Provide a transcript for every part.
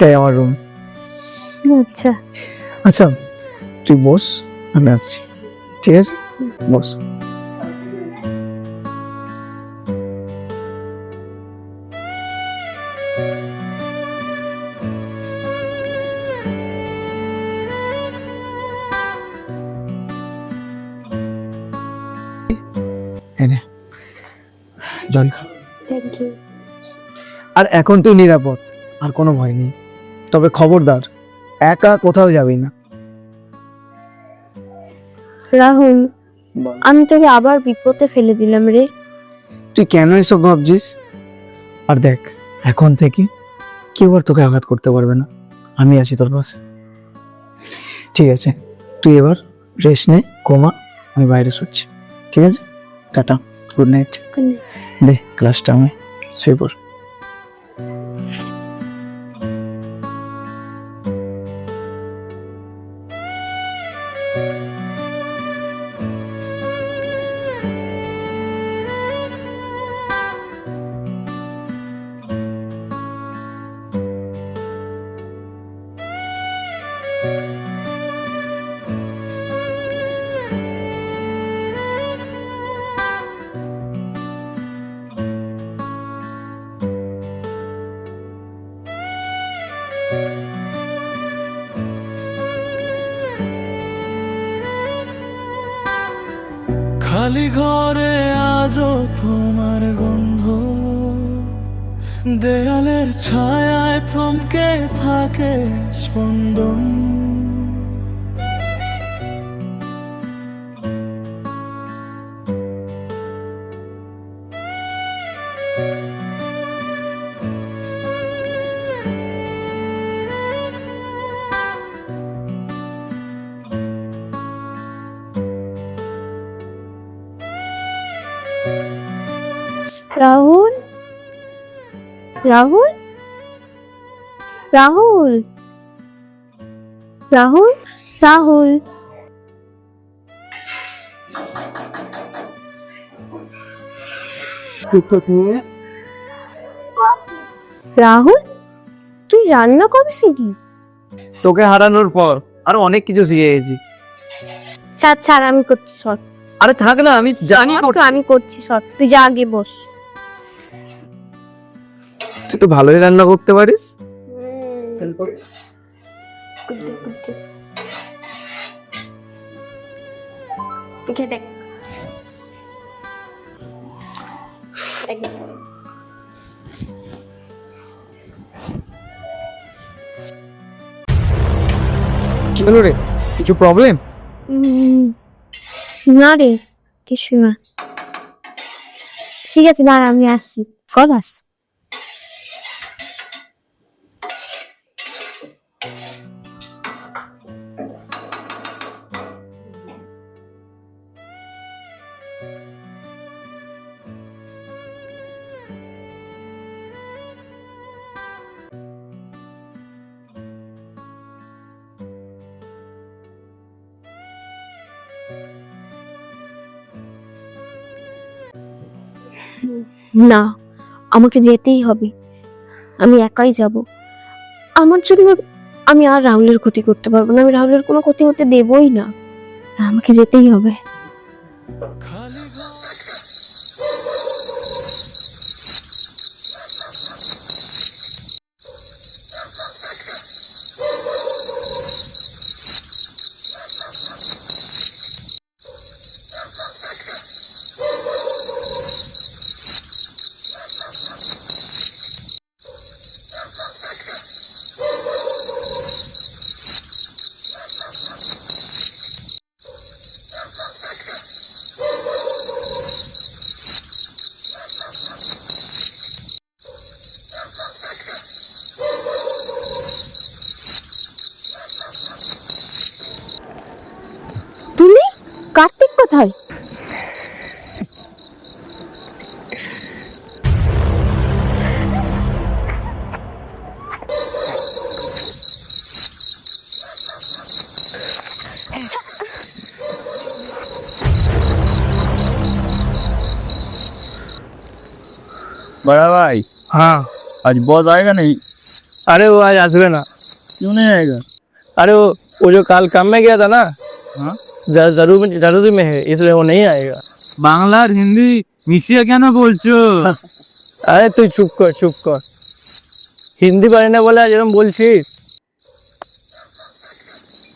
এটাই আমার রুম। আচ্ছা আচ্ছা তুই বস, আমি আসছি, ঠিক আছে? বস। এনে জল খা। Thank you. আর এখন তুই নিরাপদ, আর কোনো ভয় নেই। তবে খবরদার, একা কোথাও যাবি না। রাহুল, আমি তোকে আবার বিপদে ফেলে দিলাম রে। তুই কেন এসব ভাবছিস? আর দেখ, এখন থেকে কেউ আর তোকে আঘাত করতে পারবে না, আমি আছি তোর পাশে। ঠিক আছে, তুই এবার রেস্ট নে, ঘুমা, আমি বাইরে শুচ্ছি, ঠিক আছে? Tata, good night. দে ক্লাসটা, আমি শুয়ে পড়। খালি ঘরে আজও তোমার গন্ধ, দেয়ালের ছায়ায় থমকে থাকে স্পন্দন। রাহুল, রাহুল, রাহুল, রাহুল, রাহুল। রাহুল, তুই রান্না কবে শিখলি? তোকে হারানোর পর আরো অনেক কিছু শিখে গেছি। ছাড় ছাড়, আমি করছি সর। আরে থাক না, আমি জানি আমি করছি সর, তুই যা আগে বস। তুই তো ভালোই রান্না করতে পারিস। দেখ কি হলো রে, কিছু প্রবলেম? না রে, কিছু না। ঠিক আছে, দাঁড়া আমি আসছি, কল আস। না, আমাকে যেতেই হবে, আমি একাই যাব। আমার জন্য আমি আর রাহুলের ক্ষতি করতে পারবো না, আমি রাহুলের কোনো ক্ষতি হতে দেবই না, আমাকে যেতেই হবে। খালি ঘর তুমি? কার্তিক কোথায়? बड़ा भाई, हाँ आज बॉस आएगा नहीं? अरे वो आज आसबे ना। क्यों नहीं आएगा? अरे वो जो काल काम में गया था ना, हाँ? जरूरी में है, इसलिए वो नहीं आएगा। বাংলা আর হিন্দি মিশিয়ে কেন বলছো? আরে তুই চুপ কর চুপ কর, হিন্দি পারি না বলে আজ এরকম বলছিস?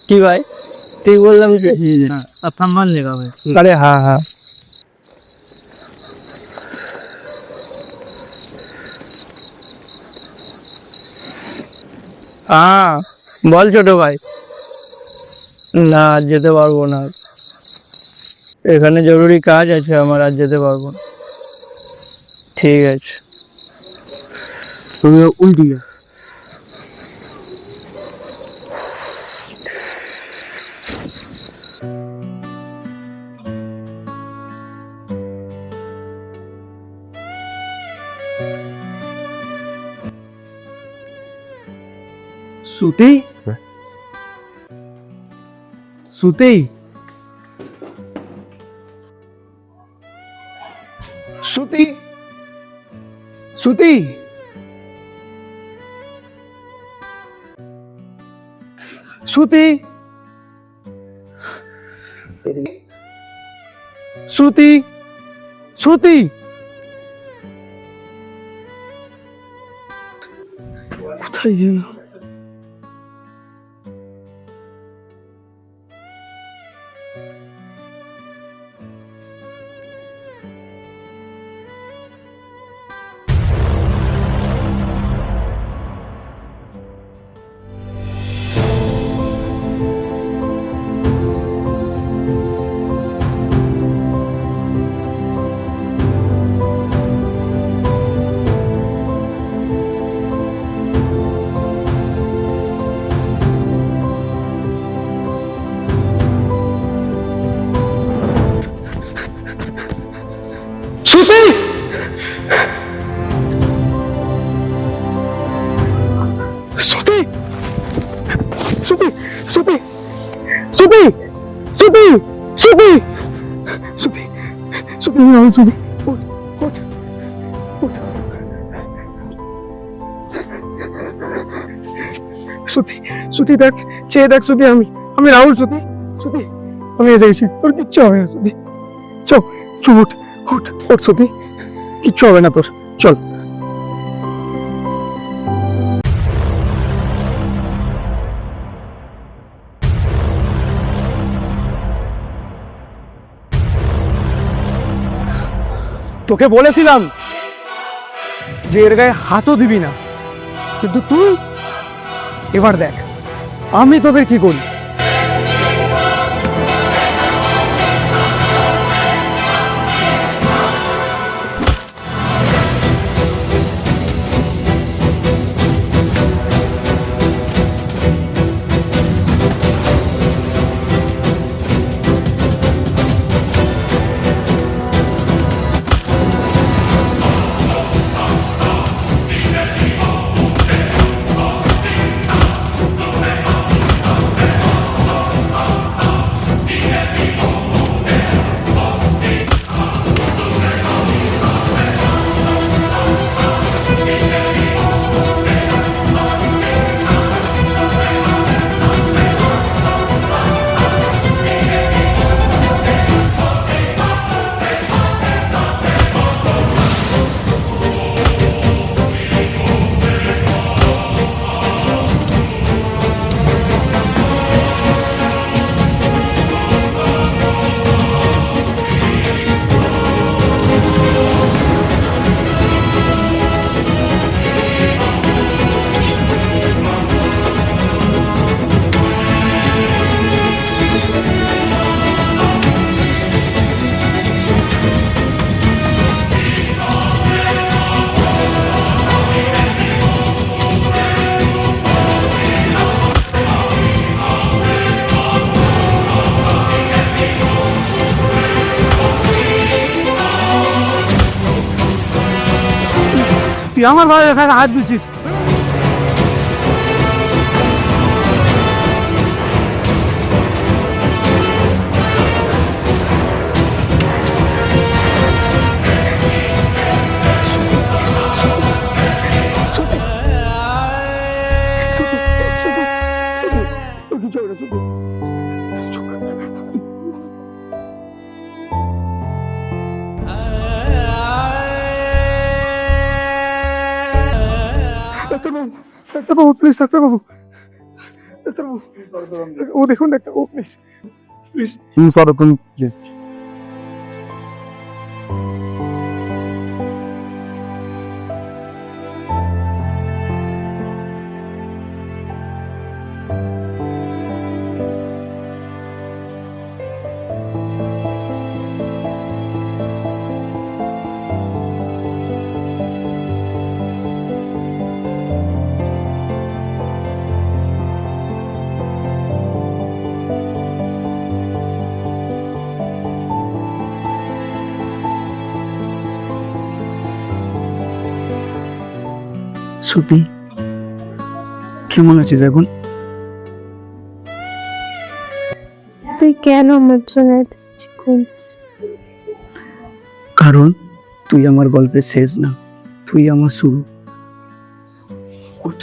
কি ভাই ঠিক বললাম কি? अब सम्मान लेगा भाई। আরে হ্যাঁ হ্যাঁ, হ্যাঁ বল ছোট ভাই। না আজ যেতে পারবো না, এখানে জরুরি কাজ আছে আমার, আজ যেতে পারবো না। ঠিক আছে। উল্টি সুতি সুতি সুতি সুতি সুতি সুতি সুতি কোথায় গেল? সুতি সুতি সুতি সুতি সুতি সুতি সুতি সুতি সুতি সুতি উঠ উঠ উঠ সুতি সুতি দেখ, চেয়ে দেখ সুতি, আমি রাহুল সুতি সুতি আমি এসে গেছি, তোর কিচ্ছু হবে না সুতি। চল চল উঠ উঠ উঠ সুতি, কিচ্ছু হবে না তোর, চল। তোকে বলেছিলাম যে এর গায়ে হাতও দিবি না, কিন্তু তুই এবার দেখ আমি তোদের কি করি। তুই আমার ভাইয়ের সাথে হাত দিচ্ছিস। ডাক্তারবাবু প্লিজ, ডাক্তারবাবু, ডাক্তারবাবু, ও দেখুন ডাক্তারবাবু প্লিজ, প্লিজ সরো তুমি প্লিজ। সুতি, কেমন আছিস এখন? তুই কেন আমার জন্য এত কিছু করিস? কারণ তুই আমার গল্পের শেষ না, তুই আমার শুরু। ওঠ।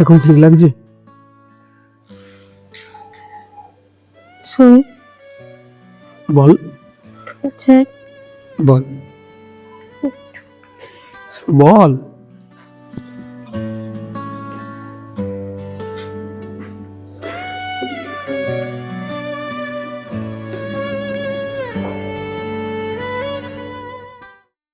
এখন ঠিক লাগছে? শোন, বল, আচ্ছা বল, বল।